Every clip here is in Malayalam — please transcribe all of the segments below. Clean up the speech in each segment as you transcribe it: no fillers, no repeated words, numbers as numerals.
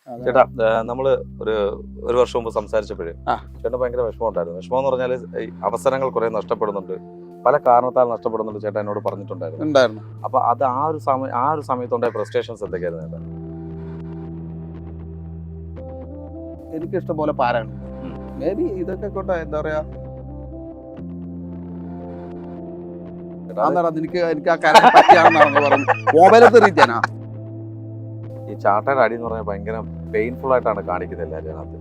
ചേട്ടാ നമ്മള് ഒരു വർഷം മുമ്പ് സംസാരിച്ചപ്പോഴേ ചേട്ടൻ ഭയങ്കര വിഷമം ഉണ്ടായിരുന്നു. വിഷമം എന്ന് പറഞ്ഞാൽ അവസരങ്ങൾ കുറെ നഷ്ടപ്പെടുന്നുണ്ട്, പല കാരണത്താൽ നഷ്ടപ്പെടുന്നുണ്ട് ചേട്ടാ എന്നോട് പറഞ്ഞിട്ടുണ്ടായിരുന്നു. അപ്പൊ അത് ആ ഒരു സമയത്തുണ്ടായ ഫ്രസ്ട്രേഷൻസ് എന്തൊക്കെയായിരുന്നു ചേട്ടാ? എനിക്ക് ഇഷ്ടം പോലെ പാരാണ്. മേ ബി ഇതൊക്കെ കൊണ്ട് എന്താ പറയാ, എനിക്ക് ആ കാര്യം പറ്റിയാണെന്നാണ് പറയുന്നത്. മൊബൈലത്തെ റീച്ചാനാ ഈ ചാട്ടയുടെ അടി എന്ന് പറഞ്ഞാൽ ഭയങ്കര പെയിൻഫുൾ ആയിട്ടാണ് കാണിക്കുന്നത് എല്ലാവരും അതിനകത്ത്.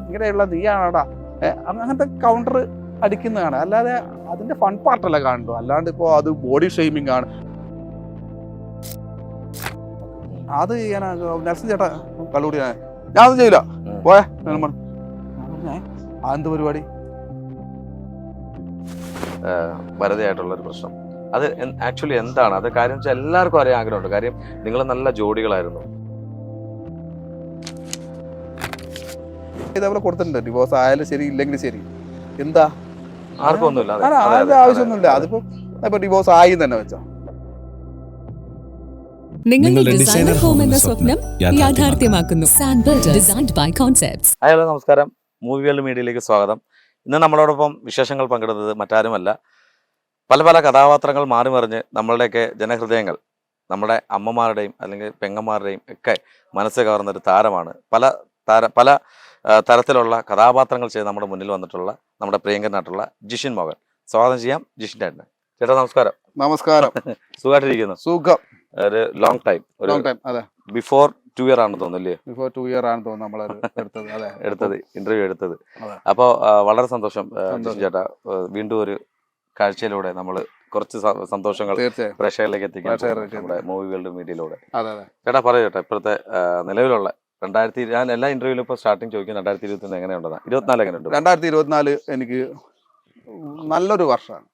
ഇങ്ങനെയുള്ള നീയാണോടാ അങ്ങനത്തെ കൗണ്ടർ അടിക്കുന്നതാണ്, അല്ലാതെ അതിന്റെ ഫൺ പാർട്ടല്ല കാണുന്നു. അല്ലാണ്ട് ഇപ്പോ അത് ബോഡി ഷെയ്മിങ് ആണ്. അത് ചെയ്യാനാ നെൽസൺ ചേട്ടാ കള്ളുകൂടി ഞാൻ ഒന്നും ചെയ്യില്ല പോയെ. എന്ത് പരിപാടി? വരതയായിട്ടുള്ള ഒരു പ്രശ്നം അത് ആക്ച്വലി എന്താണ് അത്? കാര്യം വെച്ചാൽ എല്ലാവർക്കും അറിയാൻ ആഗ്രഹമുണ്ട്. കാര്യം നിങ്ങൾ നല്ല ജോഡികളായിരുന്നു. ഇതേപോലെ കൊടുത്തിട്ടുണ്ട്, ഡിവോഴ്സ് ആയാലും ശരി ഇല്ലെങ്കിലും ശരി. എന്താ ആർക്കും ഒന്നുമില്ല, അതിന്റെ ആവശ്യമൊന്നുമില്ല. അതിപ്പോ ഇപ്പൊ ഡിവോഴ്സ് ആയി തന്നെ വെച്ചോ. നിങ്ങളുടെ ഡിസൈനർ ഹോം എന്ന സ്വപ്നം യാഥാർത്ഥ്യമാക്കുന്നു. സാൻബിൾഡ് ഡിസൈൻഡ് ബൈ കോൺസെപ്റ്റ്സ്. ഹലോ, നമസ്കാരം. മൂവി വേൾഡ് മീഡിയയിലേക്ക് സ്വാഗതം. ഇന്ന് നമ്മളോടൊപ്പം വിശേഷങ്ങൾ പങ്കിടുന്നത് മറ്റാരുമല്ല, പല പല കഥാപാത്രങ്ങൾ മാറി മറിഞ്ഞ് നമ്മളുടെയൊക്കെ ജനഹൃദയങ്ങൾ, നമ്മുടെ അമ്മമാരുടെയും അല്ലെങ്കിൽ പെങ്ങന്മാരുടെയും ഒക്കെ മനസ്സ് കവർന്നൊരു താരമാണ്. പല തരത്തിലുള്ള കഥാപാത്രങ്ങൾ ചെയ്ത് നമ്മുടെ മുന്നിൽ വന്നിട്ടുള്ള നമ്മുടെ പ്രിയങ്കരനായിട്ടുള്ള ജിഷിൻ മോഹൻ. സ്വാഗതം ചെയ്യാം ജിഷിൻ ചേട്ടന്. ചേട്ടാ നമസ്കാരം. നമസ്കാരം. സുഖമായിട്ടിരിക്കുന്നു? സുഖം. ഒരു ലോങ് ടൈം അതെ, ബിഫോർ 2 years ആണെന്ന് തോന്നുന്നില്ലേ? ബിഫോർ 2 years ആണ് തോന്നുന്നു നമ്മൾ എടുത്തത് ഇന്റർവ്യൂ എടുത്തത്. അപ്പോൾ വളരെ സന്തോഷം ജിഷിൻ ചേട്ടാ. വീണ്ടും ഒരു കാഴ്ചയിലൂടെ നമ്മൾ കുറച്ച് സന്തോഷങ്ങൾ പ്രേക്ഷകരിലേക്ക് എത്തിക്കാൻ നമ്മുടെ മൂവി വേൾഡ് മീഡിയയിലൂടെ. ചേട്ടാ പറയൂ ചേട്ടാ, ഇപ്പോഴത്തെ നിലവിലുള്ള ഞാൻ എല്ലാ ഇന്റർവ്യൂവിലും ഇപ്പോൾ സ്റ്റാർട്ടിങ് ചോദിക്കും 2023 എങ്ങനെയുണ്ടെന്നാ? 24 എങ്ങനെയുണ്ട്? 2024 എനിക്ക് നല്ലൊരു വർഷമാണ്.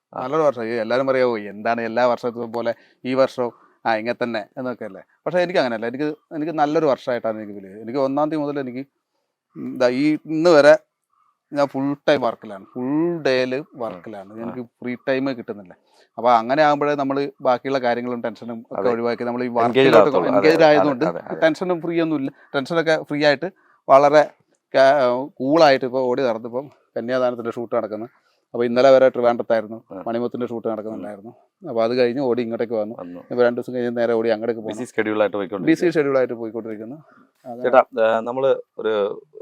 എല്ലാവരും പറയാമോ എന്താണ് എല്ലാ വർഷത്തും പോലെ ഈ വർഷവും ഇങ്ങനെ തന്നെ എന്നൊക്കെ അല്ലേ. പക്ഷേ എനിക്ക് അങ്ങനെയല്ല. എനിക്ക് നല്ലൊരു വർഷമായിട്ടാണ് എനിക്ക് ഫീൽ ചെയ്തത്. എനിക്ക് 1ാം തീയതി മുതൽ എനിക്ക് ഇന്ന് വരെ ഞാൻ ഫുൾ ടൈം വർക്കിലാണ്, ഫുൾ ഡേയിൽ വർക്കിലാണ്. എനിക്ക് ഫ്രീ ടൈം കിട്ടുന്നില്ല. അപ്പോൾ അങ്ങനെ ആകുമ്പോഴേ നമ്മൾ ബാക്കിയുള്ള കാര്യങ്ങളും ടെൻഷനും ഒക്കെ ഒഴിവാക്കി നമ്മൾ ഈ വർക്കിലോട്ട് എൻഗേജ് ആയതുകൊണ്ട് ടെൻഷനും ഫ്രീ ഒന്നുമില്ല. ടെൻഷനൊക്കെ ഫ്രീ ആയിട്ട് വളരെ കൂളായിട്ട് ഇപ്പോൾ ഓടി നടന്നിപ്പം കന്യാദാനത്തിൻ്റെ ഷൂട്ട് നടക്കുന്നു. അപ്പോൾ ഇന്നലെ വരെ ട്രിവാൻഡ്രത്തായിരുന്നു, മണിമുത്തിൻ്റെ ഷൂട്ട് നടക്കുന്നുണ്ടായിരുന്നു. അപ്പോൾ അത് കഴിഞ്ഞ് ഓടി ഇങ്ങോട്ടേക്ക് വന്നു. ഇപ്പോൾ 2 ദിവസം കഴിഞ്ഞ് നേരെ ഓടി അങ്ങോട്ടേക്ക് പോകും. ബിസി ഷെഡ്യൂളായിട്ട് പോയിക്കൊണ്ടിരിക്കുന്നു. ചേട്ടാ നമ്മൾ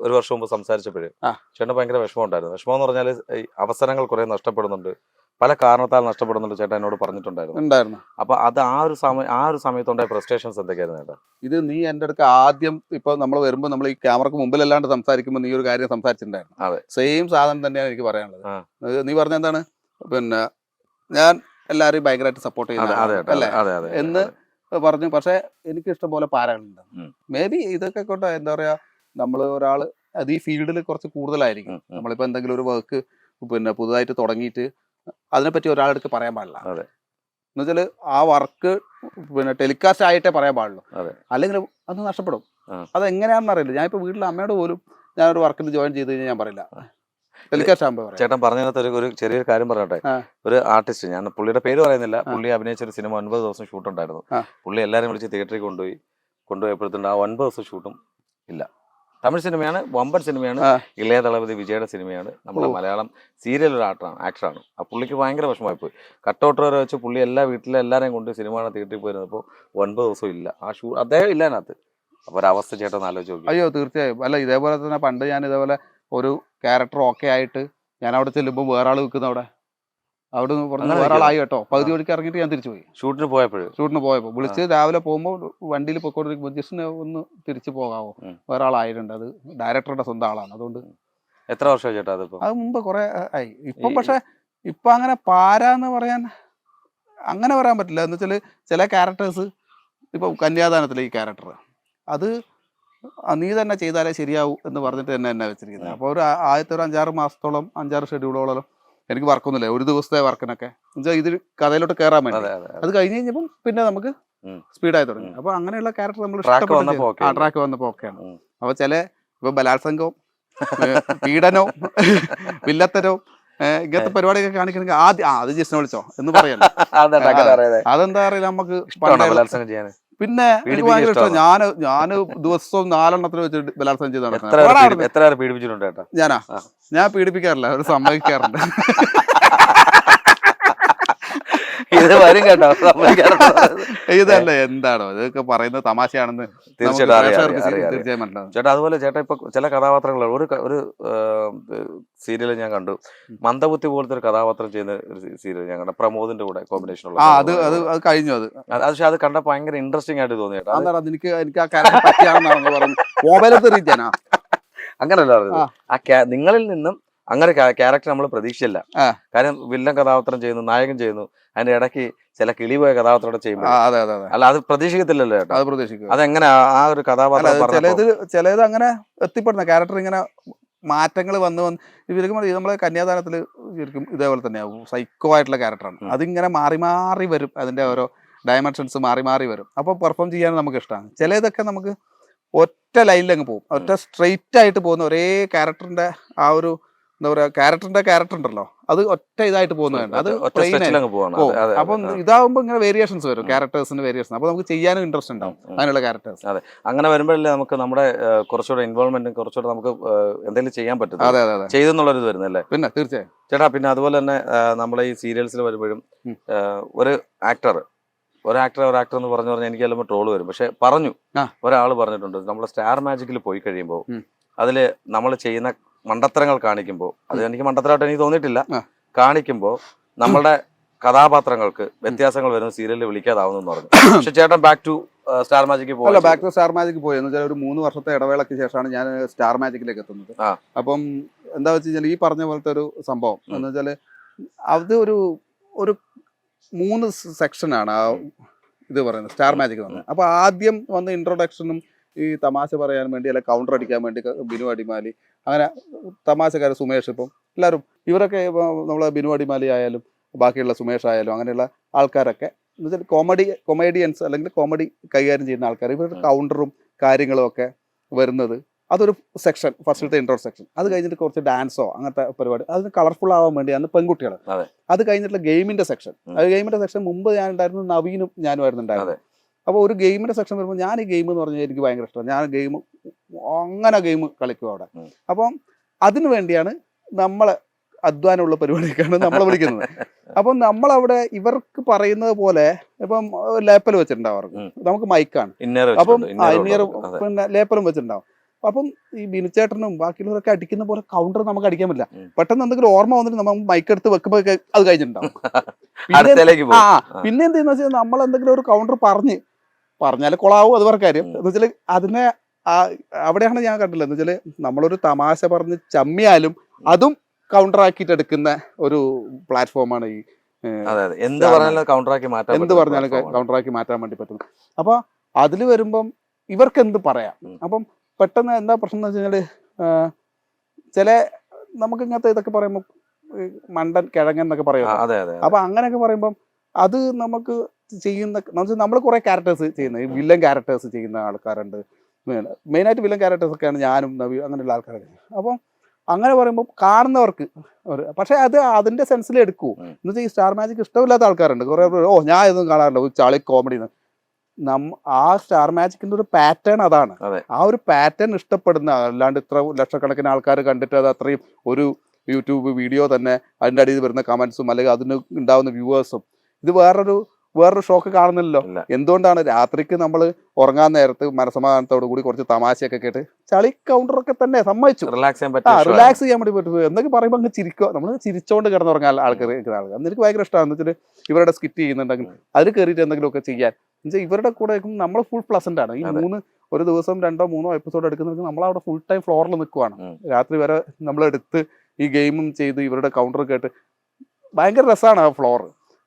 ഒരു വർഷം മുമ്പ് സംസാരിച്ചപ്പോഴേ ചേട്ടൻ ഭയങ്കര വിഷമം ഉണ്ടായിരുന്നു. വിഷമം എന്ന് പറഞ്ഞാൽ അവസരങ്ങൾ കുറെ നഷ്ടപ്പെടുന്നുണ്ട്, പല കാരണത്താൽ നഷ്ടപ്പെടുന്നുണ്ട് ചേട്ടാ എന്നോട് പറഞ്ഞിട്ടുണ്ടായിരുന്നു. അപ്പൊ അത് ആ ഒരു സമയത്തുണ്ടായ ഫ്രസ്ട്രേഷൻസ് എന്തൊക്കെയായിരുന്നു ചേട്ടാ? ഇത് നീ എൻ്റെ അടുത്ത് ആദ്യം ഇപ്പൊ നമ്മൾ വരുമ്പോൾ നമ്മൾ ഈ ക്യാമറക്ക് മുമ്പിലല്ലാണ്ട് സംസാരിക്കുമ്പോൾ നീ ഒരു കാര്യം സംസാരിച്ചിട്ടുണ്ടായിരുന്നു. സെയിം സാധനം തന്നെയാണ് എനിക്ക് പറയാനുള്ളത്. നീ പറഞ്ഞ എന്താണ്, പിന്നെ ഞാൻ എല്ലാവരെയും ഭയങ്കരമായിട്ട് സപ്പോർട്ട് ചെയ്യുന്നത് എന്ന് പറഞ്ഞു. പക്ഷെ എനിക്ക് ഇഷ്ടം പോലെ പാരകളുണ്ട്. മേ ബി ഇതൊക്കെ കൊണ്ട് എന്താ പറയാ, നമ്മൾ ഒരാള് അത് ഈ ഫീൽഡിൽ കുറച്ച് കൂടുതലായിരിക്കും. നമ്മളിപ്പോ എന്തെങ്കിലും ഒരു വർക്ക് പിന്നെ പുതുതായിട്ട് തുടങ്ങിയിട്ട് അതിനെപ്പറ്റി ഒരാളെടുത്ത് പറയാൻ പാടില്ല. എന്നുവെച്ചാല് ആ വർക്ക് പിന്നെ ടെലികാസ്റ്റ് ആയിട്ടേ പറയാൻ പാടുള്ളൂ, അല്ലെങ്കിൽ അത് നഷ്ടപ്പെടും. അതെങ്ങനെയാണെന്ന് അറിയില്ല. ഞാനിപ്പോ വീട്ടിലെ അമ്മയോട് പോലും ഞാനൊരു വർക്കിന് ജോയിൻ ചെയ്ത് കഴിഞ്ഞാൽ ഞാൻ പറയില്ല, ടെലികാസ്റ്റ് ആകുമ്പോൾ. ചേട്ടൻ പറഞ്ഞതിനകത്ത് ഒരു ചെറിയൊരു കാര്യം പറയട്ടെ. ഒരു ആർട്ടിസ്റ്റ്, ഞാൻ പുള്ളിയുടെ പേര് പറയുന്നില്ല, പുള്ളി അഭിനയിച്ച ഒരു സിനിമ 9 ദിവസം ഷൂട്ട് ഉണ്ടായിരുന്നു. പുള്ളി എല്ലാവരും വിളിച്ച് തിയേറ്ററിൽ കൊണ്ടുപോയപ്പോഴത്തേണ്ട് ആ 9 ദിവസം ഷൂട്ടും ഇല്ല. തമിഴ് സിനിമയാണ്, വമ്പൻ സിനിമയാണ്, ഇളയ ദളപതി വിജയുടെ സിനിമയാണ്, നമ്മുടെ മലയാളം സീരിയൽ ഒരു ആക്ടറാണ്. ആ പുള്ളിക്ക് ഭയങ്കര വിഷമമായി പോയി. കട്ടൗട്ട് വരെ വെച്ച് പുള്ളി വീട്ടിലെ എല്ലാവരെയും കൊണ്ട് സിനിമ തിയേറ്ററിൽ പോയിരുന്നപ്പോൾ 9 ദിവസം ഇല്ല, ആ അദ്ദേഹം ഇല്ല അതിനകത്ത്. അപ്പൊ ഒരവസ്ഥ ചേട്ടൻ ആലോചിച്ച് നോക്കി. അയ്യോ തീർച്ചയായും. അല്ല, ഇതേപോലെ തന്നെ പണ്ട് ഞാൻ ഇതേപോലെ ഒരു ക്യാരക്ടർ ഓക്കെ ആയിട്ട് ഞാൻ അവിടെ ചെല്ലുമ്പോൾ വേറെ ആൾ നിൽക്കുന്ന അവിടെ പറഞ്ഞ വേറെ ആളായി കേട്ടോ. പകുതി വഴിക്ക് ഇറങ്ങിയിട്ട് ഞാൻ തിരിച്ചു പോയി. ഷൂട്ടിന് പോയപ്പോൾ വിളിച്ച് രാവിലെ പോകുമ്പോൾ വണ്ടിയിൽ പോയിക്കൊണ്ടിരിക്കുമ്പോൾ ജസ്റ്റ് ഒന്ന് തിരിച്ചു പോകാവോ, വേറെ ആളായിട്ടുണ്ട്. അത് ഡയറക്ടറുടെ സ്വന്തം ആളാണ്. അതുകൊണ്ട് എത്ര വർഷമായി ചേട്ടാ? അത് മുമ്പ് കുറെ ആയി. ഇപ്പം പക്ഷെ ഇപ്പൊ അങ്ങനെ പാരാന്ന് പറയാൻ അങ്ങനെ പറയാൻ പറ്റില്ല. എന്ന് വെച്ചാൽ ചില ക്യാരക്ടേഴ്സ്, ഇപ്പൊ കന്യാദാനത്തിലെ ഈ ക്യാരക്ടർ, അത് നീ തന്നെ ചെയ്താലേ ശരിയാവൂ എന്ന് പറഞ്ഞിട്ട് തന്നെ വെച്ചിരിക്കുന്നത്. അപ്പോൾ ഒരു ആദ്യത്തെ ഒരു 5-6 മാസത്തോളം 5-6 ഷെഡ്യൂളോളം എനിക്ക് വർക്കൊന്നുമില്ല. ഒരു ദിവസത്തെ വർക്കിനൊക്കെ എന്നുവെച്ചാൽ ഇത് കഥയിലോട്ട് കയറാൻ വേണ്ടി. അത് കഴിഞ്ഞ് കഴിഞ്ഞപ്പം പിന്നെ നമുക്ക് സ്പീഡായി തുടങ്ങി. അപ്പൊ അങ്ങനെയുള്ള ക്യാരക്ടർ നമ്മൾ ട്രാക്ക് വന്നപ്പോ ഓക്കെയാണ്. അപ്പൊ ഇപ്പൊ ബലാത്സംഗവും പീഡനവും വില്ലത്തരവും ഇങ്ങനത്തെ പരിപാടിയൊക്കെ കാണിക്കണമെങ്കിൽ അത് ജിസ്റ്റിനെ വിളിച്ചോ എന്ന് പറയല്ലോ. അതെന്താ അറിയില്ല, നമുക്ക് പിന്നെ എനിക്ക് ഭയങ്കര ഇഷ്ടം. ഞാന് ദിവസവും 4 വെച്ച് ബലാത്സംഗം ചെയ്ത് എത്ര പേരെ പീഡിപ്പിച്ചിട്ടുണ്ട് ചേട്ടാ? ഞാൻ പീഡിപ്പിക്കാറില്ല, ഒരു സമ്മതിക്കാറുണ്ട്. ഇത് വരും കേട്ടോ. ഇതല്ലേ എന്താണോ ഇതൊക്കെ പറയുന്നത് തമാശയാണെന്ന് തീർച്ചയായും മനസ്സിലാവും ചേട്ടാ. അതുപോലെ ചേട്ടാ ഇപ്പൊ ചില കഥാപാത്രങ്ങൾ ഒരു സീരിയൽ ഞാൻ കണ്ടു, മന്ദബുദ്ധി പോലത്തെ ഒരു കഥാപാത്രം ചെയ്യുന്ന ഒരു സീരിയൽ ഞാൻ കണ്ടു, പ്രമോദിന്റെ കൂടെ കോമ്പിനേഷൻ ഉള്ള. അത് കഴിഞ്ഞു. പക്ഷെ അത് കണ്ടപ്പോ ഭയങ്കര ഇൻട്രസ്റ്റിംഗ് ആയിട്ട് തോന്നി ചേട്ടാ. എനിക്ക് ആ ക്യാരക്ടർ പറ്റിയാണെന്നാണ് പറഞ്ഞു. അങ്ങനല്ല പറഞ്ഞത്. നിങ്ങളിൽ നിന്നും അങ്ങനെ ക്യാരക്ടർ നമ്മൾ പ്രതീക്ഷയില്ല. കാരണം വില്ലൻ കഥാപാത്രം ചെയ്യുന്നു, നായകൻ ചെയ്യുന്നു, അതിന്റെ ഇടയ്ക്ക് ചില കിളിപോയ കഥാപാത്രം ചെയ്യുമ്പോൾ അല്ല അത് പ്രതീക്ഷിക്കത്തില്ലല്ലോ ചേട്ടാ. അത് പ്രതീക്ഷിക്കും. അതെങ്ങനെ ആ ഒരു കഥാപാത്രം ചിലത് അങ്ങനെ എത്തിപ്പെടുന്ന ക്യാരക്ടർ ഇങ്ങനെ മാറ്റങ്ങൾ വന്ന് ഇവർക്ക് നമ്മളെ കന്യാദാനത്തിൽ ശരിക്കും ഇതേപോലെ തന്നെയാവും. സൈക്കോ ആയിട്ടുള്ള ക്യാരക്ടറാണ്. അതിങ്ങനെ മാറി മാറി വരും, അതിന്റെ ഓരോ ഡയമെൻഷൻസ് മാറി മാറി വരും. അപ്പോൾ പെർഫോം ചെയ്യാൻ നമുക്ക് ഇഷ്ടമാണ്. ചിലതൊക്കെ നമുക്ക് ഒറ്റ ലൈനിൽ അങ്ങ് പോകും, ഒറ്റ സ്ട്രെയിറ്റ് ആയിട്ട് പോകുന്ന ഒരേ ക്യാരക്ടറിന്റെ ആ ഒരു എന്താ പറയാ ക്യാരക്ടർ ഉണ്ടല്ലോ, അത് ഒറ്റ ഇതായിട്ട് പോകുന്നതാണ്. അത് അപ്പം ഇതാവുമ്പോ ഇങ്ങനെ വേരിയേഷൻസ് വരും, ക്യാരക്ടേഴ്സിന്റെ വേരിയേഷൻ. അപ്പൊ നമുക്ക് ചെയ്യാനും ഇൻട്രസ്റ്റ് ഉണ്ടാവും അതിനുള്ള ക്യാരക്ടേഴ്സ്. അതെ, അങ്ങനെ വരുമ്പോഴല്ലേ നമുക്ക് നമ്മുടെ കുറച്ചുകൂടെ ഇൻവോൾവ്മെന്റും കുറച്ചുകൂടെ നമുക്ക് എന്തെങ്കിലും ചെയ്യാൻ പറ്റും. അതെ ചെയ്തെന്നുള്ളത് വരുന്നല്ലേ. പിന്നെ തീർച്ചയായും ചേട്ടാ. പിന്നെ അതുപോലെ തന്നെ നമ്മളെ ഈ സീരിയൽസിൽ വരുമ്പോഴും ഒരു ആക്ടർ എന്ന് പറഞ്ഞു എനിക്ക് ചിലപ്പോൾ ട്രോള് വരും. പക്ഷെ ഒരാൾ പറഞ്ഞിട്ടുണ്ട്, നമ്മൾ സ്റ്റാർ മാജിക്കിൽ പോയി കഴിയുമ്പോൾ അതില് നമ്മൾ ചെയ്യുന്ന മണ്ടത്തരങ്ങൾ കാണിക്കുമ്പോൾ, അത് എനിക്ക് മണ്ടത്തരമായിട്ട് എനിക്ക് തോന്നിയിട്ടില്ല, കാണിക്കുമ്പോൾ നമ്മളുടെ കഥാപാത്രങ്ങൾക്ക് വ്യത്യാസങ്ങൾ വരുന്ന സീരിയലിൽ വിളിക്കാതാവുന്നു പറഞ്ഞു. പക്ഷെ ചേട്ടൻ ബാക്ക് ടു സ്റ്റാർ മാജിക്ക് പോയി. ബാക്ക് ടു സ്റ്റാർ മാജിക് പോയി എന്ന് വെച്ചാൽ ഒരു 3 വർഷത്തെ ഇടവേളയ്ക്ക് ശേഷമാണ് ഞാൻ സ്റ്റാർ മാജിക്കിലേക്ക് എത്തുന്നത്. അപ്പം എന്താ വെച്ച് കഴിഞ്ഞാൽ ഈ പറഞ്ഞ പോലത്തെ ഒരു സംഭവം എന്ന് വെച്ചാല് അത് ഒരു 3 സെക്ഷനാണ് ആ ഇത് പറയുന്നത് സ്റ്റാർ മാജിക് വന്നത്. അപ്പൊ ആദ്യം വന്ന് ഇൻട്രൊഡക്ഷനും ഈ തമാശ പറയാൻ വേണ്ടി അല്ലെ കൗണ്ടർ അടിക്കാൻ വേണ്ടി ബിനു അടിമാലി, അങ്ങനെ തമാശക്കാർ സുമേഷ്, ഇപ്പം എല്ലാവരും ഇവരൊക്കെ നമ്മളെ ബിനു അടിമാലി ആയാലും ബാക്കിയുള്ള സുമേഷ് ആയാലും അങ്ങനെയുള്ള ആൾക്കാരൊക്കെ എന്ന് വെച്ചാൽ കൊമേഡിയൻസ് അല്ലെങ്കിൽ കോമഡി കൈകാര്യം ചെയ്യുന്ന ആൾക്കാർ, ഇവരുടെ കൗണ്ടറും കാര്യങ്ങളും ഒക്കെ വരുന്നത് അതൊരു സെക്ഷൻ, ഫസ്റ്റത്തെ ഇൻട്രോ സെക്ഷൻ. അത് കഴിഞ്ഞിട്ട് കുറച്ച് ഡാൻസോ അങ്ങനത്തെ പരിപാടി, അതിന് കളർഫുൾ ആവാൻ വേണ്ടിയാണ് പെൺകുട്ടികൾ. അത് കഴിഞ്ഞിട്ടുള്ള ഗെയിമിന്റെ സെക്ഷൻ. ഗെയിമിന്റെ സെക്ഷൻ മുമ്പ് ഞാൻ ഉണ്ടായിരുന്നു, നവീനും ഞാനുമായിരുന്നു ഉണ്ടായിരുന്നത്. അപ്പോൾ ഒരു ഗെയിമിന്റെ സെക്ഷൻ വരുമ്പോൾ ഞാൻ ഈ ഗെയിം എന്ന് പറഞ്ഞാൽ എനിക്ക് ഭയങ്കര ഇഷ്ടമാണ്. ഞാൻ ഗെയിം കളിക്കും അവിടെ. അപ്പം അതിനു വേണ്ടിയാണ് നമ്മളെ അധ്വാനമുള്ള പരിപാടിക്കാണ് നമ്മളെ വിളിക്കുന്നത്. അപ്പം നമ്മളവിടെ ഇവർക്ക് പറയുന്നത് പോലെ ഇപ്പം ലേപ്പൽ വെച്ചിട്ടുണ്ടാവും അവർക്ക്, നമുക്ക് മൈക്കാണ്. അപ്പം പിന്നെ ലേപ്പലും വെച്ചിട്ടുണ്ടാവും. അപ്പം ഈ ബിനുചേട്ടനും ബാക്കിയുള്ളവരൊക്കെ അടിക്കുന്ന പോലെ കൗണ്ടർ നമുക്ക് അടിക്കാൻ പറ്റില്ല. പെട്ടെന്ന് എന്തെങ്കിലും ഓർമ്മ വന്നിട്ട് നമ്മൾ മൈക്ക് എടുത്ത് വെക്കുമ്പോ അത് കഴിഞ്ഞിട്ടുണ്ടാവും. പിന്നെ എന്തെന്ന് വെച്ചാൽ നമ്മൾ എന്തെങ്കിലും ഒരു കൗണ്ടർ പറഞ്ഞാൽ കൊളാവും, അത് വേറെ കാര്യം. എന്ന് വെച്ചാൽ അതിനെ അവിടെയാണ് ഞാൻ കണ്ടില്ല. എന്ന് വെച്ചാല് നമ്മളൊരു തമാശ പറഞ്ഞ് ചമ്മിയാലും അതും കൗണ്ടർ ആക്കിയിട്ട് എടുക്കുന്ന ഒരു പ്ലാറ്റ്ഫോമാണ് ഈ എന്ത് പറഞ്ഞാലും കൗണ്ടർ ആക്കി മാറ്റാൻ വേണ്ടി പറ്റുന്നത്. അപ്പൊ അതിൽ വരുമ്പം ഇവർക്ക് എന്ത് പറയാം. അപ്പം പെട്ടെന്ന് എന്താ പ്രശ്നം എന്ന് വെച്ച് കഴിഞ്ഞാല് ചില നമുക്ക് ഇങ്ങനത്തെ ഇതൊക്കെ പറയുമ്പോൾ മണ്ടൻ കിഴങ്ങൻ എന്നൊക്കെ പറയും. അപ്പൊ അങ്ങനെയൊക്കെ പറയുമ്പം അത് നമുക്ക് ചെയ്യുന്ന നമ്മൾ കുറെ ക്യാരക്ടേഴ്സ് ചെയ്യുന്ന വില്ലൻ ക്യാരക്ടേഴ്സ് ചെയ്യുന്ന ആൾക്കാരുണ്ട്. മെയിനായിട്ട് വില്ലൻ ക്യാരക്ടേഴ്സ് ഒക്കെയാണ് ഞാനും നവി അങ്ങനെയുള്ള ആൾക്കാരൊക്കെ. അപ്പം അങ്ങനെ പറയുമ്പോൾ കാണുന്നവർക്ക് പക്ഷെ അത് അതിന്റെ സെൻസിൽ എടുക്കൂ. എന്ന് വെച്ചാൽ ഈ സ്റ്റാർ മാജിക് ഇഷ്ടമില്ലാത്ത ആൾക്കാരുണ്ട് കുറെ. ഞാൻ ഇതൊന്നും കാണാറില്ല, ചാളി കോമഡി. ആ സ്റ്റാർ മാജിക്കിന്റെ ഒരു പാറ്റേൺ അതാണ്. ആ ഒരു പാറ്റേൺ ഇഷ്ടപ്പെടുന്ന, അല്ലാണ്ട് ഇത്ര ലക്ഷക്കണക്കിന് ആൾക്കാർ കണ്ടിട്ട് അത് അത്രയും ഒരു യൂട്യൂബ് വീഡിയോ തന്നെ അതിന്റെ അടിയിൽ വരുന്ന കമന്റ്സും അല്ലെങ്കിൽ അതിന് ഉണ്ടാവുന്ന വ്യൂവേഴ്സും, ഇത് വേറൊരു ഷോക്ക് കാണുന്നില്ലല്ലോ. എന്തുകൊണ്ടാണ് രാത്രിക്ക് നമ്മൾ ഉറങ്ങാൻ നേരത്ത് മനസമാധാനത്തോടു കൂടി കുറച്ച് തമാശയൊക്കെ കേട്ട് ചളി കൗണ്ടറൊക്കെ തന്നെ സമ്മതിച്ചു റിലാക്സ് ചെയ്യാൻ വേണ്ടി പറ്റും. എന്തൊക്കെ പറയുമ്പോൾ അങ്ങ് ചിരിക്കുക, നമ്മൾ ചിരിച്ചോണ്ട് കിടന്നുറങ്ങാൻ ആൾക്കാർ അന്ന് എനിക്ക് ഭയങ്കര ഇഷ്ടമാണെന്ന് വെച്ചിട്ട് ഇവരുടെ സ്കിറ്റ് ചെയ്യുന്നുണ്ടെങ്കിൽ അതിൽ കയറിയിട്ട് എന്തെങ്കിലുമൊക്കെ ചെയ്യാൻ എന്നുവെച്ചാൽ ഇവരുടെ കൂടെ നമ്മൾ ഫുൾ പ്ലസന്റ് ആണ്. ഈ ഒരു ദിവസം 2 or 3 എപ്പിസോഡ് എടുക്കുന്നവർക്ക് നമ്മളവിടെ ഫുൾ ടൈം ഫ്ലോറിൽ നിൽക്കുവാണ്. രാത്രി വരെ നമ്മളെടുത്ത് ഈ ഗെയിമും ചെയ്ത് ഇവരുടെ കൗണ്ടർ കേട്ട് ഭയങ്കര രസമാണ് ആ ഫ്ലോർ.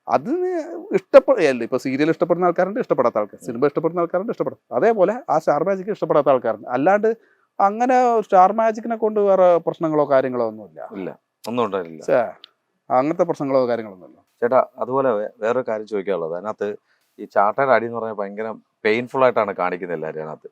അതിന് ഇഷ്ടപ്പെടില്ല. ഇപ്പൊ സീരിയൽ ഇഷ്ടപ്പെടുന്ന ആൾക്കാരുണ്ട്, ഇഷ്ടപ്പെടാത്ത ആൾക്കാർ, സിനിമ ഇഷ്ടപ്പെടുന്ന ആൾക്കാരുണ്ട്, ഇഷ്ടപ്പെടും. അതേപോലെ ആ സ്റ്റാർ മാജിക് ഇഷ്ടപ്പെടാത്ത ആൾക്കാരുണ്ട്. അല്ലാണ്ട് അങ്ങനെ സ്റ്റാർ മാജിക്കിനെ കൊണ്ട് വേറെ പ്രശ്നങ്ങളോ കാര്യങ്ങളോ ഒന്നുമില്ല. അങ്ങനത്തെ പ്രശ്നങ്ങളോ കാര്യങ്ങളൊന്നുമില്ല ചേട്ടാ. അതുപോലെ വേറൊരു കാര്യം ചോദിക്കാനുള്ളത്, അതിനകത്ത് ഈ ചാട്ടയുടെ അടി എന്ന് പറഞ്ഞാൽ ഭയങ്കര പെയിൻഫുൾ ആയിട്ടാണ് കാണിക്കുന്നത് എല്ലാവരും. അതിനകത്ത്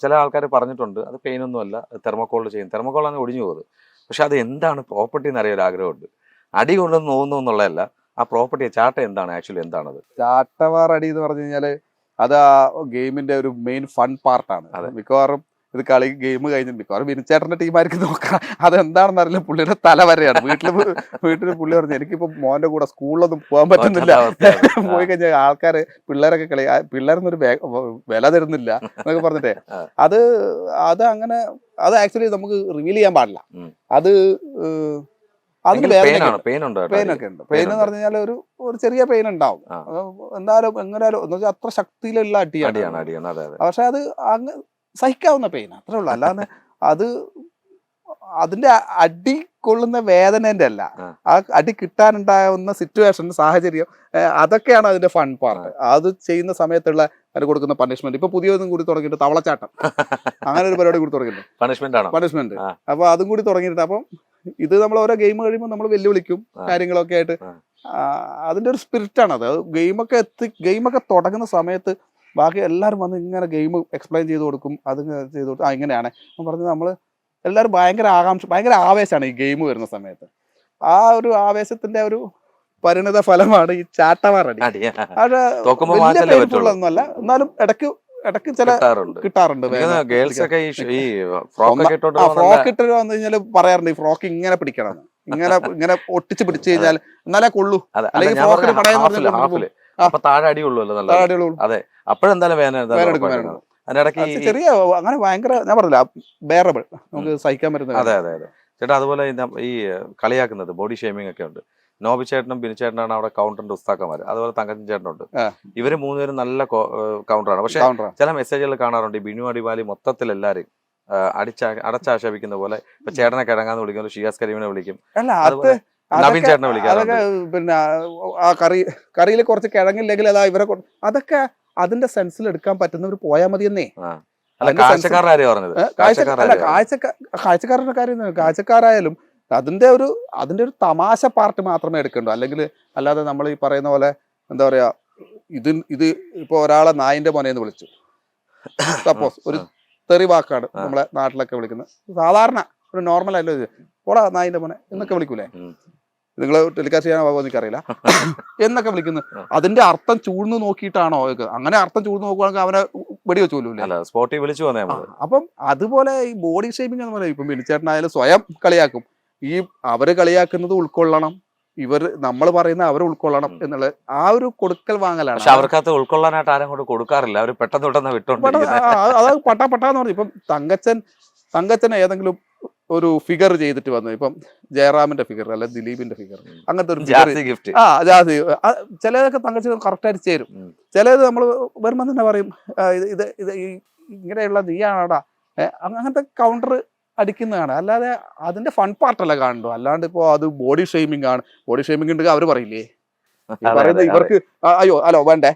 ചില ആൾക്കാർ പറഞ്ഞിട്ടുണ്ട് അത് പെയിനൊന്നുമല്ല, തെർമോക്കോളിൽ ചെയ്യും. തെർമോക്കോളാണ് ഒടിഞ്ഞു പോകുന്നത്. പക്ഷെ അത് എന്താണ് പ്രോപ്പർട്ടി എന്നറിയാൻ ഒരു ആഗ്രഹമുണ്ട്. അടി കൊണ്ടൊന്നും തോന്നുന്നു എന്നുള്ളതല്ല, ആ പ്രോപ്പർട്ടി ചാട്ട എന്താണ് ആക്ച്വലി എന്താണത്? ചാട്ടവാർ അടി എന്ന് പറഞ്ഞു കഴിഞ്ഞാല് അത് ആ ഗെയിമിന്റെ ഒരു മെയിൻ ഫൺ പാർട്ടാണ്. മിക്കവാറും ഇത് ഗെയിം കഴിഞ്ഞിട്ട് മിക്കവാറും വിനിച്ചേട്ടന്റെ ടീമാർക്ക് നോക്കാം, അതെന്താണെന്ന് അറിയില്ല, പുള്ളിയുടെ തല വരെയാണ്. വീട്ടിൽ പുള്ളി പറഞ്ഞു എനിക്കിപ്പോ മോന്റെ കൂടെ സ്കൂളിലൊന്നും പോകാൻ പറ്റുന്നില്ല, പോയി കഴിഞ്ഞാൽ ആൾക്കാര് പിള്ളേരൊക്കെ പിള്ളേരൊന്നും വില തരുന്നില്ല എന്നൊക്കെ പറഞ്ഞിട്ടേ. അത് അങ്ങനെ അത് ആക്ച്വലി നമുക്ക് റിവീൽ ചെയ്യാൻ പാടില്ല. അത് അതിന് പെയിനൊക്കെ ഉണ്ട്. പെയിൻ എന്ന് പറഞ്ഞു കഴിഞ്ഞാൽ ഒരു ചെറിയ പെയിൻ ഉണ്ടാവും. എന്തായാലും എങ്ങനെയാലും എന്ന് വെച്ചാൽ അത്ര ശക്തിയിലുള്ള അടിയാണ്. പക്ഷെ അത് അങ്ങ് സഹിക്കാവുന്ന പെയിൻ അത്രേ ഉള്ളൂ. അല്ലാതെ അതിന്റെ അടി കൊള്ളുന്ന വേദനന്റെ അല്ല, ആ അടി കിട്ടാനുണ്ടാവുന്ന സിറ്റുവേഷൻ, സാഹചര്യം, അതൊക്കെയാണ് അതിന്റെ ഫൺ പാർട്ട്. അത് ചെയ്യുന്ന സമയത്തുള്ള അതിന് കൊടുക്കുന്ന പണിഷ്മെന്റ്. ഇപ്പൊ പുതിയതും കൂടി തുടങ്ങിയിട്ട് തവളച്ചാട്ടം, അങ്ങനെ ഒരു പരിപാടി കൂടി തുടങ്ങിയിട്ടുണ്ട്, പണിഷ്മെന്റ്. അപ്പൊ അതും കൂടി തുടങ്ങിയിട്ടുണ്ട്. അപ്പം ഇത് നമ്മൾ ഓരോ ഗെയിം കഴിയുമ്പോൾ നമ്മൾ വെല്ലുവിളിക്കും കാര്യങ്ങളൊക്കെ ആയിട്ട്. അതിന്റെ ഒരു സ്പിരിറ്റാണ് അത്. ഗെയിമൊക്കെ തുടങ്ങുന്ന സമയത്ത് ബാക്കി എല്ലാവരും വന്ന് ഇങ്ങനെ ഗെയിം എക്സ്പ്ലെയിൻ ചെയ്ത് കൊടുക്കും. അത് ചെയ്ത് കൊടുക്കും, ഇങ്ങനെയാണ് പറഞ്ഞ് നമ്മൾ എല്ലാവരും ഭയങ്കര ആവേശമാണ് ഈ ഗെയിം വരുന്ന സമയത്ത്. ആ ഒരു ആവേശത്തിന്റെ ഒരു പരിണിത ഫലമാണ് ഈ ചാട്ടവാറടി. അത് വലിയ പെയിൻഫുള്ളൊന്നും അല്ല, എന്നാലും ഇടയ്ക്ക് ചില കിട്ടാറുണ്ട്. ഫ്രോക്ക് ഇട്ട് വന്നു കഴിഞ്ഞാൽ പറയാറുണ്ട് ഈ ഫ്രോക്ക് ഇങ്ങനെ പിടിക്കണം, ഇങ്ങനെ ഒട്ടിച്ച് പിടിച്ചു കഴിഞ്ഞാൽ എന്നാലേ കൊള്ളൂ, അല്ലെങ്കിൽ ഫ്രോക്കിന് പടയെന്ന് ചെറിയ അങ്ങനെ ഭയങ്കര, ഞാൻ പറഞ്ഞില്ല, ബെയറബിൾ, നമുക്ക് സഹിക്കാൻ പറ്റുന്നത്. അതെ ചേട്ടാ. അതുപോലെ ഈ കളിയാക്കുന്നത് ബോഡി ഷേമിംഗ് ഒക്കെ ഉണ്ട്. നോബി ചേട്ടനും ബിനു ചേട്ടനാണ് അവിടെ കൗണ്ടറിന്റെ ഉസ്താക്കന്മാർ. അതുപോലെ തങ്കച്ചൻ ചേട്ടനുണ്ട്. ഇവര് മൂന്നുപേരും നല്ല കൗണ്ടറാണ്. പക്ഷെ ചില മെസ്സേജുകൾ കാണാറുണ്ട് ഈ ബിനു അടിവാലി മൊത്തത്തിൽ എല്ലാരും അടച്ചാക്ഷേപിക്കുന്ന പോലെ. ഇപ്പൊ ചേട്ടനെ കിടങ്ങാന്ന് വിളിക്കും, ഷിയാസ് കരീമിനെ വിളിക്കും, നവീൻ ചേട്ടനെ വിളിക്കും. പിന്നെ ആ കറിയിൽ കുറച്ച് കിഴങ്ങില്ലെങ്കിൽ അതാ ഇവരെ അതൊക്കെ അതിന്റെ സെൻസിൽ എടുക്കാൻ പറ്റുന്നവർ പോയാൽ മതിയെന്നേ. കാഴ്ചക്കാരുടെ കാര്യം കാഴ്ചക്കാരായാലും അതിന്റെ ഒരു തമാശ പാർട്ട് മാത്രമേ എടുക്കണ്ടൂ. അല്ലെങ്കിൽ അല്ലാതെ നമ്മൾ ഈ പറയുന്ന പോലെ എന്താ പറയാ, ഇത് ഇപ്പൊ ഒരാളെ നായിന്റെ മോനെന്ന് വിളിച്ചു, സപ്പോസ് ഒരു തെറി വാക്കാണ് നമ്മളെ നാട്ടിലൊക്കെ വിളിക്കുന്നത്. സാധാരണ ഒരു നോർമൽ ആയല്ലോ, പോടാ നായിന്റെ മോനെ എന്നൊക്കെ വിളിക്കൂലേ, നിങ്ങൾ ടെലികാസ്റ്റ് ചെയ്യാനാവോ എനിക്കറിയില്ല, എന്നൊക്കെ വിളിക്കുന്നത്. അതിന്റെ അർത്ഥം ചൂഴ്ന്നു നോക്കിയിട്ടാണോ? അങ്ങനെ അർത്ഥം ചൂഴ്ന്നു നോക്കുവാണെങ്കിൽ അവനെ വെടിവെച്ചു വന്നേ. അപ്പം അതുപോലെ ഈ ബോഡി ഷേപ്പിംഗ് എന്ന് പറയുന്നത്, ഇപ്പം ബിനിച്ചേട്ടനായാലും സ്വയം കളിയാക്കും. ഈ അവര് കളിയാക്കുന്നത് ഉൾക്കൊള്ളണം, നമ്മൾ പറയുന്ന അവർ ഉൾക്കൊള്ളണം എന്നുള്ള ആ ഒരു കൊടുക്കൽ വാങ്ങലാണ്. പക്ഷെ അവർക്കകത്ത് ഉൾക്കൊള്ളാനായിട്ട് ആരും കൊണ്ട് കൊടുക്കാറില്ല, അവർ പെട്ടെന്ന് അത് പട്ടാന്ന് പറഞ്ഞു. ഇപ്പം തങ്കച്ചൻ ഏതെങ്കിലും ഒരു ഫിഗർ ചെയ്തിട്ട് വന്നു, ഇപ്പം ജയറാമിന്റെ ഫിഗർ അല്ലെ ദിലീപിന്റെ ഫിഗർ, അങ്ങനത്തെ ഒരു ഗിഫ്റ്റ് ജാസി, ചിലതൊക്കെ തങ്കച്ചൻ കറക്റ്റായിട്ട് ചേരും. ചിലത് നമ്മൾ വരുമ്പോൾ തന്നെ പറയും ഇത് ഇങ്ങനെയുള്ള നീയാണോടാ, അങ്ങനത്തെ കൗണ്ടർ അടിക്കുന്നതാണ്. അല്ലാതെ അതിന്റെ ഫൺ പാർട്ടല്ല കാണുന്നു. അല്ലാണ്ട് ഇപ്പോ അത് ബോഡി ഷെയ്മിംഗ് ആണ്. ബോഡി ഷെയ്മിംഗ് ഉണ്ടെങ്കിൽ അവര് പറയില്ലേ, പറയുന്നത് ഇവർക്ക് അല്ലോ വേണ്ടേ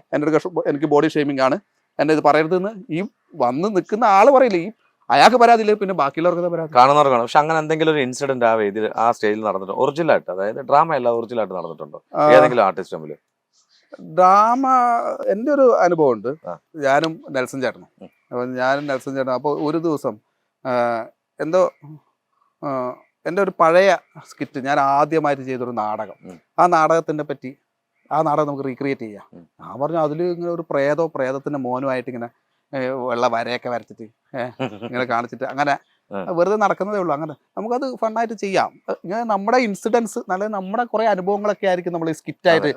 എനിക്ക് ബോഡി ഷെയ്മിംഗ് ആണ്, എന്നെ ഇത് പറയരുതെന്ന് ഈ വന്ന് നിൽക്കുന്ന ആള് പറയില്ലേ. ഈ അയാൾക്ക് പരാതിയില്ല, പിന്നെ ബാക്കിയുള്ളവർക്ക് പരാതി. കാണുന്നവർ കാണും. പക്ഷെ അങ്ങനെ എന്തെങ്കിലും ഒരു ഇൻസിഡന്റ് ആ സ്റ്റേജിൽ നടന്നിട്ടുണ്ട് ഒറിജിനൽ ആയിട്ട്, അതായത് ഡ്രാമ അല്ല ഒറിജിനൽ ആയിട്ട് നടന്നിട്ടുണ്ടോ ഏതെങ്കിലും ആർട്ടിസ്റ്റ് തമ്മിൽ? ഡ്രാമ എൻ്റെ ഒരു അനുഭവം ഉണ്ട്. ഞാനും നെൽസൺ ചേട്ടനും. അപ്പോൾ ഒരു ദിവസം എന്തോ എൻ്റെ ഒരു പഴയ സ്കിറ്റ്, ഞാൻ ആദ്യമായിട്ട് ചെയ്തൊരു നാടകം, ആ നാടകത്തിനെ പറ്റി, ആ നാടകം നമുക്ക് റീക്രിയേറ്റ് ചെയ്യാം. ഞാൻ പറഞ്ഞു അതിൽ ഇങ്ങനെ ഒരു പ്രേതത്തിന്റെ മോനുമായിട്ട് ഇങ്ങനെ വെള്ള വരയൊക്കെ വരച്ചിട്ട് ഇങ്ങനെ കാണിച്ചിട്ട് അങ്ങനെ വെറുതെ നടക്കുന്നതേ ഉള്ളൂ. അങ്ങനെ നമുക്കത് ഫണ്ണായിട്ട് ചെയ്യാം. ഇങ്ങനെ നമ്മുടെ ഇൻസിഡൻസ്, നല്ല നമ്മുടെ കുറെ അനുഭവങ്ങളൊക്കെ ആയിരിക്കും നമ്മൾ ഈ സ്കിറ്റായിട്ട്.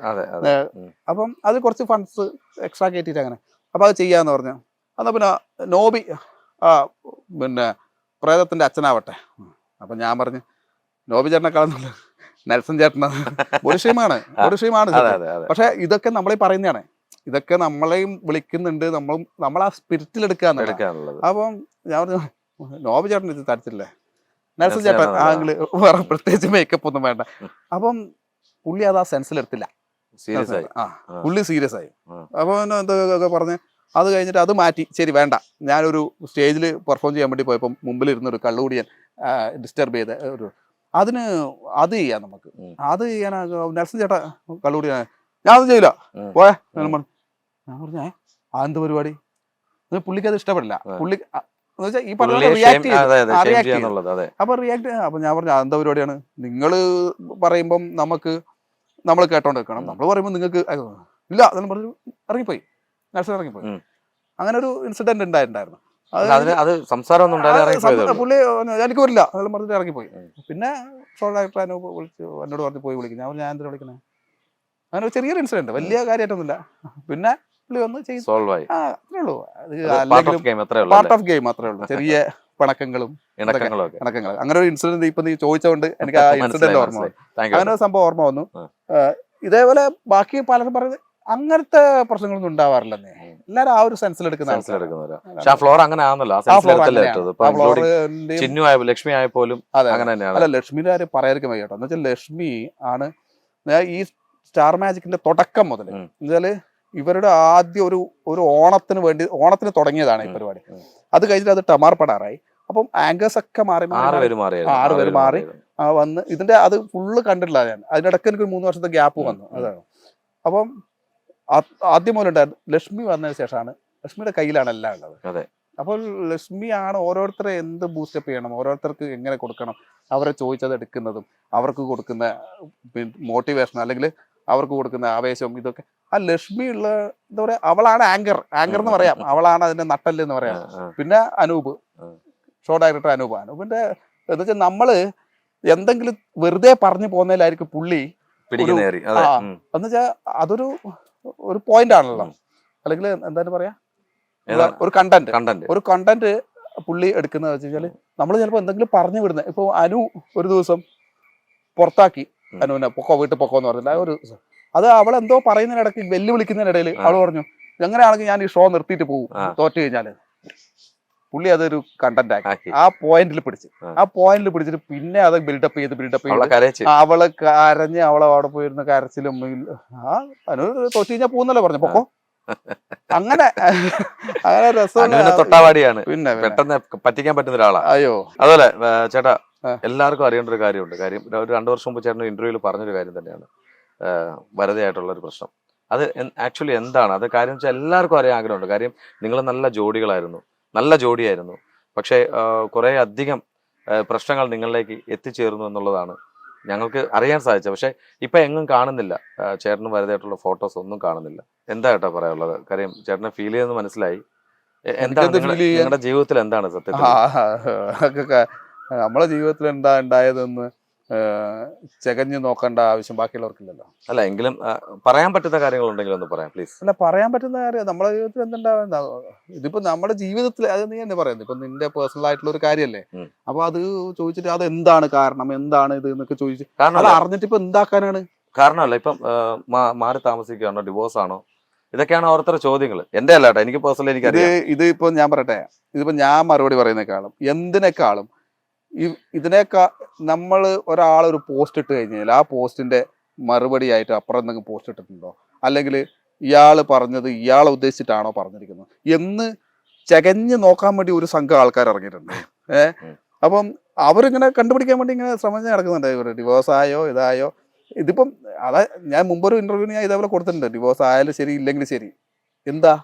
അപ്പം അത് കുറച്ച് ഫണ്ട്സ് എക്സ്ട്രാ കയറ്റിയിട്ട് അങ്ങനെ അപ്പം അത് ചെയ്യാന്ന് പറഞ്ഞു. എന്നാൽ പിന്നെ നോബി പിന്നെ പ്രേതത്തിന്റെ അച്ഛനാവട്ടെ. അപ്പം ഞാൻ പറഞ്ഞു നോബി ചേട്ടനെക്കാളെന്നുള്ള നെൽസൺ ചേട്ടനാണ്. ബോഡി ഷെയ്മാണ്. പക്ഷെ ഇതൊക്കെ നമ്മളീ പറയുന്നതാണ്, ഇതൊക്കെ നമ്മളെയും വിളിക്കുന്നുണ്ട്, നമ്മൾ ആ സ്പിരിറ്റിൽ എടുക്കാന്നുള്ളത്. അപ്പം ഞാൻ പറഞ്ഞു നോബി ചേട്ടൻ ഇത് തരത്തില്ലേ, നെൽസൺ ചേട്ടൻ ആങ്കില് വേറെ പ്രത്യേകിച്ച് മേക്കപ്പ് ഒന്നും വേണ്ട. അപ്പം പുള്ളി അത് ആ സെൻസിലെടുത്തില്ല, പുള്ളി സീരിയസ് ആയി. അപ്പൊ എന്തൊക്കെ പറഞ്ഞ് അത് കഴിഞ്ഞിട്ട് അത് മാറ്റി, ശരി വേണ്ട. ഞാനൊരു സ്റ്റേജിൽ പെർഫോം ചെയ്യാൻ വേണ്ടി പോയപ്പോൾ മുമ്പിൽ ഇരുന്നൊരു കള്ളുകൂടിയൻ ഡിസ്റ്റർബ് ചെയ്ത ഒരു അത് ചെയ്യാം നമുക്ക്. അത് ചെയ്യാൻ നെൽസൺ ചേട്ടാ കള്ളുകൂടിയാ, ഞാൻ അത് ചെയ്യില്ല പോയാ. ഞാൻ പറഞ്ഞേ എന്ത് പരിപാടി, പുള്ളിക്ക് അത് ഇഷ്ടപ്പെടില്ല. പുള്ളി എന്ന് വെച്ചാൽ ഈ പറഞ്ഞ റിയാക്ട് ചെയ്തു. അപ്പൊ ഞാൻ പറഞ്ഞു എന്താ പരിപാടിയാണ്, നിങ്ങൾ പറയുമ്പം നമ്മൾ കേട്ടോണ്ട് വെക്കണം, നമ്മൾ പറയുമ്പോൾ നിങ്ങൾക്ക് ഇല്ല അതെല്ലാം പറഞ്ഞു ഇറങ്ങിപ്പോയി. നഴ്സറി ഇറങ്ങിപ്പോയി. അങ്ങനെ ഒരു ഇൻസിഡന്റ് ഉണ്ടായിട്ടുണ്ടായിരുന്നു. അത് സംസാരം ഒന്നും പുള്ളി എനിക്ക് വരില്ല അതെല്ലാം പറഞ്ഞിട്ട് ഇറങ്ങിപ്പോയി. പിന്നെ ഷോ ഡയറക്ടർ അനൂപ് വിളിച്ചു എന്നോട് പറഞ്ഞ് പോയി വിളിക്കും. ഞാൻ എന്തിനാ വിളിക്കണേ? അങ്ങനെ ഒരു ചെറിയൊരു ഇൻസിഡന്റ്, വലിയ കാര്യമായിട്ടൊന്നുമില്ല. പിന്നെ പുള്ളി വന്ന് ചെയ്തു. അത്രേ ഉള്ളൂ. പാർട്ട് ഓഫ് ഗെയിം അത്രേ ഉള്ളൂ. ചെറിയ പിണക്കങ്ങളും ഇണക്കങ്ങളും അങ്ങനെ ഒരു ഇൻസിഡന്റ് ഇപ്പൊ നീ ചോദിച്ചോണ്ട് എനിക്ക് ആ ഇൻസിഡന്റ് ഓർമ്മ വന്നു. അങ്ങനെ ഒരു സംഭവം ഓർമ്മ വന്നു. ഇതേപോലെ ബാക്കി പലരും പറയുന്നത് അങ്ങനത്തെ പ്രശ്നങ്ങളൊന്നും ഉണ്ടാവാറില്ലെന്നേ. എല്ലാരും ആ ഒരു സെൻസിൽ എടുക്കുന്ന ലക്ഷ്മി ആയപ്പോലും. അല്ല, ലക്ഷ്മിയുടെ കാര്യം പറയാതിരിക്കാൻ വയ്യ കേട്ടോ. എന്ന് വെച്ചാൽ ലക്ഷ്മി ആണ് ഈ സ്റ്റാർ മാജിക്കിന്റെ തുടക്കം മുതൽ എന്നുവെച്ചാല് ഇവരുടെ ആദ്യം ഒരു ഓണത്തിന് തുടങ്ങിയതാണ് ഈ പരിപാടി. അത് കഴിഞ്ഞിട്ട് അത് ടമാർ പടാറായി. അപ്പം ആങ്കേഴ്സ് ഒക്കെ മാറി 6 പേര് മാറി വന്ന് ഇതിന്റെ അത് ഫുള്ള് കണ്ടിട്ടില്ല ഞാൻ. അതിനിടയ്ക്ക് എനിക്ക് 3 വർഷത്തെ ഗ്യാപ്പ് വന്നു. അതാണ്. അപ്പം ആദ്യം മുതൽ ഉണ്ടായിരുന്നു. ലക്ഷ്മി വന്നതിന് ശേഷമാണ് ലക്ഷ്മിയുടെ കയ്യിലാണ് എല്ലാം ഉള്ളത്. അപ്പോൾ ലക്ഷ്മിയാണ് ഓരോരുത്തരെ എന്ത് ബൂസ്റ്റപ്പ് ചെയ്യണം, ഓരോരുത്തർക്ക് എങ്ങനെ കൊടുക്കണം, അവരെ ചോദിച്ചത് എടുക്കുന്നതും അവർക്ക് കൊടുക്കുന്ന മോട്ടിവേഷൻ അല്ലെങ്കിൽ അവർക്ക് കൊടുക്കുന്ന ആവേശവും ഇതൊക്കെ ആ ലക്ഷ്മി ഉള്ള എന്താ പറയാ, അവളാണ് ആങ്കർ എന്ന് പറയാം. അവളാണ് അതിന്റെ നട്ടല് എന്ന് പറയാം. പിന്നെ അനൂപ്, ഷോ ഡയറക്ടർ അനൂപിന്റെ എന്ന് വെച്ചാൽ നമ്മള് എന്തെങ്കിലും വെറുതെ പറഞ്ഞു പോകുന്നതിലായിരിക്കും പുള്ളി എന്ന് വെച്ചാൽ അതൊരു പോയിന്റ് ആണല്ലോ. അല്ലെങ്കിൽ എന്താ പറയാ, ഒരു കണ്ടന്റ് പുള്ളി എടുക്കുന്നത് വെച്ച് കഴിഞ്ഞാല് നമ്മൾ ചിലപ്പോ എന്തെങ്കിലും പറഞ്ഞു വിടുന്നത്. ഇപ്പൊ അനു ഒരു ദിവസം പുറത്താക്കി അനുവിനെ വീട്ടിൽ പൊക്കോന്ന് പറഞ്ഞില്ല. ഒരു അത് അവളെന്തോ പറയുന്നതിനിടയ്ക്ക് വെല്ലുവിളിക്കുന്നതിനിടയിൽ അവൾ പറഞ്ഞു എങ്ങനെയാണെങ്കിൽ ഞാൻ ഈ ഷോ നിർത്തിയിട്ട് പോകും തോറ്റു കഴിഞ്ഞാല്. പുള്ളി അതൊരു കണ്ടന്റ് ആക്കി ആ പോയിന്റിൽ പിടിച്ചിട്ട് പിന്നെ അത് ബിൽഡപ്പ് ചെയ്ത് അവള് കരഞ്ഞ് അവളെ അവിടെ പോയിരുന്ന കരച്ചിലും അനു തോറ്റു കഴിഞ്ഞാൽ പോകുന്നല്ലോ പറഞ്ഞു പൊക്കോ. അങ്ങനെ തൊട്ടാവാടിയാണ്, പിന്നെ പെട്ടെന്ന് പറ്റിക്കാൻ പറ്റുന്ന ഒരാളാണ്. അയ്യോ, അതുപോലെ ചേട്ടാ എല്ലാവർക്കും അറിയേണ്ട ഒരു കാര്യമുണ്ട്. കാര്യം ഒരു 2 വർഷം മുമ്പ് ചേട്ടൻ ഇന്റർവ്യൂവിൽ പറഞ്ഞൊരു കാര്യം തന്നെയാണ് വരതയായിട്ടുള്ള ഒരു പ്രശ്നം. അത് ആക്ച്വലി എന്താണ് അത്? കാര്യം വെച്ചാൽ എല്ലാവർക്കും അറിയാൻ ആഗ്രഹമുണ്ട്. കാര്യം നിങ്ങൾ നല്ല ജോഡിയായിരുന്നു. പക്ഷേ കുറേ അധികം പ്രശ്നങ്ങൾ നിങ്ങളിലേക്ക് എത്തിച്ചേർന്നു എന്നുള്ളതാണ് ഞങ്ങൾക്ക് അറിയാൻ സാധിച്ചത്. പക്ഷെ ഇപ്പൊ എങ്ങും കാണുന്നില്ല, ചേട്ടന് വരതായിട്ടുള്ള ഫോട്ടോസ് ഒന്നും കാണുന്നില്ല. എന്താ കേട്ടോ പറയാനുള്ളത്? കാര്യം ചേട്ടനെ ഫീൽ ചെയ്യുന്നത് മനസ്സിലായി. എന്താണ് നിങ്ങളുടെ ജീവിതത്തിൽ എന്താണ് സത്യത്തിൽ നമ്മളെ ജീവിതത്തിൽ എന്താ ഉണ്ടായതെന്ന് ചകഞ്ഞു നോക്കേണ്ട ആവശ്യം ബാക്കിയുള്ളവർക്കില്ലല്ലോ. അല്ല, എങ്കിലും പറയാൻ പറ്റുന്ന കാര്യങ്ങളുണ്ടെങ്കിൽ ഒന്ന് പറയാം പ്ലീസ്. അല്ല, പറയാൻ പറ്റുന്ന കാര്യം നമ്മുടെ ജീവിതത്തിൽ എന്തുണ്ടാവുന്ന ഇതിപ്പോ നമ്മുടെ ജീവിതത്തിൽ അത് നീ തന്നെ പറയുന്നത് ഇപ്പൊ നിന്റെ പേഴ്സണൽ ആയിട്ടുള്ള ഒരു കാര്യമല്ലേ. അപ്പൊ അത് ചോദിച്ചിട്ട് അത് എന്താണ് കാരണം, എന്താണ് ഇത് എന്നൊക്കെ ചോദിച്ചു അത് അറിഞ്ഞിട്ട് ഇപ്പൊ എന്താക്കാനാണ്? കാരണമല്ല, ഇപ്പം മാറി താമസിക്കുകയാണോ, ഡിവോഴ്സ് ആണോ, ഇതൊക്കെയാണ് ഓരോരുത്തരുടെ ചോദ്യങ്ങൾ. എന്റെ അല്ല കേട്ടോ, എനിക്ക് പേഴ്സണലി എനിക്കറിയാം. ഇതിപ്പോ ഞാൻ പറയട്ടെ, ഇതിപ്പോ ഞാൻ മറുപടി പറയുന്നേക്കാളും എന്തിനേക്കാളും ഇതിനേക്കാൾ നമ്മൾ ഒരാളൊരു പോസ്റ്റ് ഇട്ട് കഴിഞ്ഞാൽ ആ പോസ്റ്റിന്റെ മറുപടി ആയിട്ട് അപ്പുറം എന്തെങ്കിലും പോസ്റ്റ് ഇട്ടിട്ടുണ്ടോ, അല്ലെങ്കിൽ ഇയാൾ പറഞ്ഞത് ഇയാളെ ഉദ്ദേശിച്ചിട്ടാണോ പറഞ്ഞിരിക്കുന്നത് എന്ന് ചകഞ്ഞ് നോക്കാൻ വേണ്ടി ഒരു സംഘം ആൾക്കാർ ഇറങ്ങിയിട്ടുണ്ട്. അപ്പം അവരിങ്ങനെ കണ്ടുപിടിക്കാൻ വേണ്ടി ഇങ്ങനെ ശ്രമിച്ച് നടക്കുന്നുണ്ട്. ഇവർ ഡിവോഴ്സ് ആയോ ഇതായോ. ഇതിപ്പം അതാ ഞാൻ മുമ്പൊരു ഇന്റർവ്യൂവിന് ഞാൻ ഇതേപോലെ കൊടുത്തിട്ടുണ്ട്. ഡിവോഴ്സ് ആയാലും ശരി ഇല്ലെങ്കിലും ശരി, എന്താ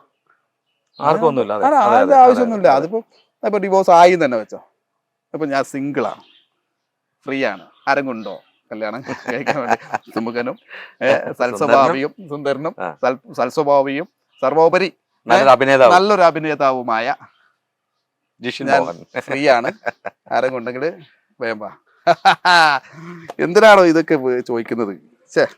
അതിന്റെ ആവശ്യമൊന്നുമില്ല. അതിപ്പോ ഇപ്പൊ ഡിവോഴ്സ് ആയി തന്നെ വെച്ചോ, ഇപ്പൊ ഞാൻ സിംഗിളാണ്, ഫ്രീ ആണ്, ആരെങ്കുണ്ടോ കല്യാണം കഴിക്കാൻ വേണ്ടി, സുമുഖനും സൽസ്വഭാവിയും സുന്ദരനും സൽസ്വഭാവിയും സർവോപരി നല്ലൊരു അഭിനേതാവുമായ ഫ്രീ ആണ്, ആരെങ്കുണ്ടെങ്കിൽ വേമ്പ. എന്തിനാണോ ഇതൊക്കെ ചോദിക്കുന്നത്?